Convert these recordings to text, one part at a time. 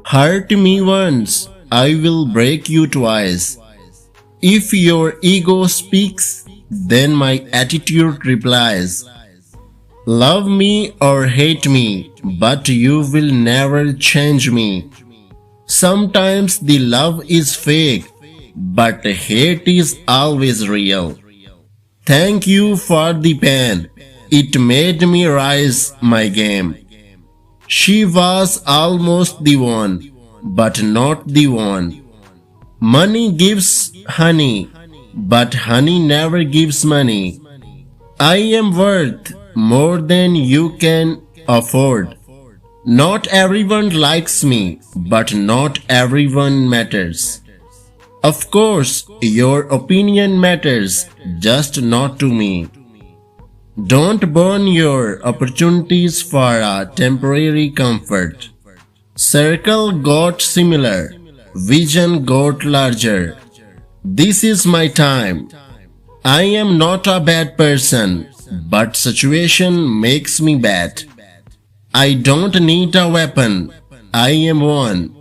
Hurt me once, I will break you twice. If your ego speaks, then my attitude replies. Love me or hate me, but you will never change me. Sometimes the love is fake, but hate is always real. Thank you for the pain. It made me rise my game. She was almost the one, but not the one. Money gives honey, but honey never gives money. I am worth more than you can afford. Not everyone likes me, but not everyone matters. Of course, your opinion matters, just not to me. Don't burn your opportunities for a temporary comfort. Circle got similar, vision got larger. This is my time. I am not a bad person, but situation makes me bad. I don't need a weapon, I am one.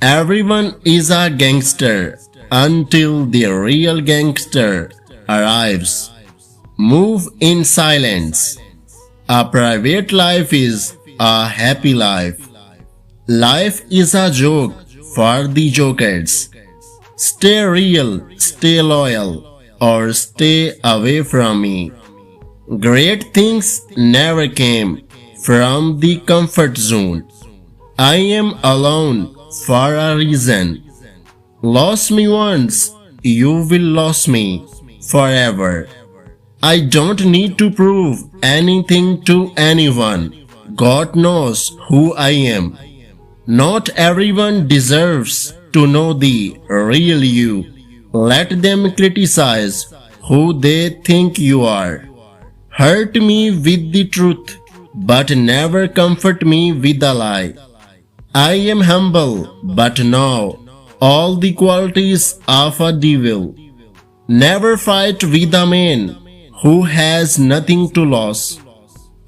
Everyone is a gangster until the real gangster arrives. Move in silence. A private life is a happy life. Life is a joke for the jokers. Stay real, stay loyal, or stay away from me. Great things never came from the comfort zone. I am alone for a reason. Lost me once, you will lose me forever. I don't need to prove anything to anyone. God knows who I am. Not everyone deserves to know the real you. Let them criticize who they think you are. Hurt me with the truth, but never comfort me with a lie. I am humble, but now all the qualities of a devil. Never fight with a man who has nothing to lose.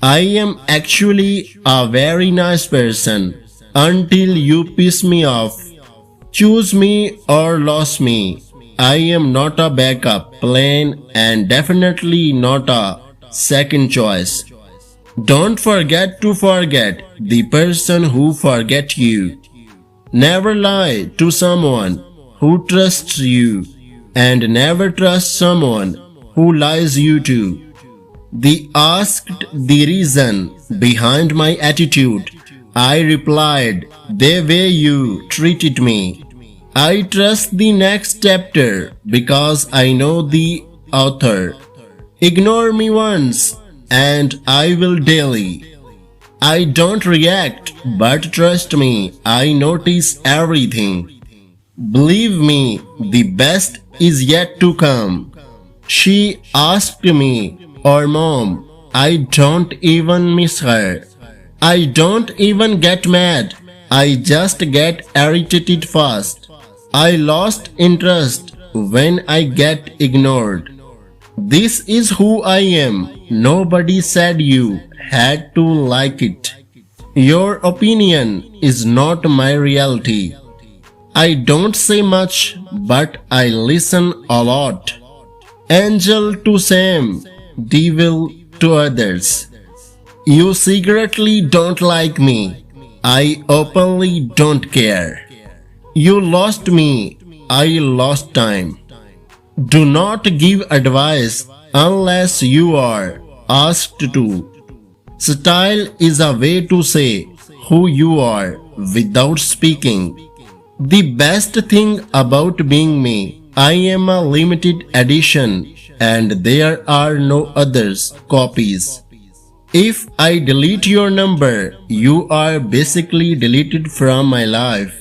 I am actually a very nice person until you piss me off. Choose me or lose me. I am not a backup plan and definitely not a second choice. Don't forget to forget the person who forget you. Never lie to someone who trusts you, and never trust someone who lies you to. They asked the reason behind my attitude. I replied, the way you treated me. I trust the next chapter because I know the author. Ignore me once and I will daily. I don't react, but trust me, I notice everything. Believe me, the best is yet to come. She asked me, or Mom, I don't even miss her. I don't even get mad. I just get irritated fast. I lost interest when I get ignored. This is who I am. Nobody said you had to like it. Your opinion is not my reality. I don't say much, but I listen a lot. Angel to Sam, devil to others. You secretly don't like me. I openly don't care. You lost me. I lost time. Do not give advice unless you are asked to. Style is a way to say who you are without speaking. The best thing about being me, I am a limited edition and there are no others copies. If I delete your number, you are basically deleted from my life.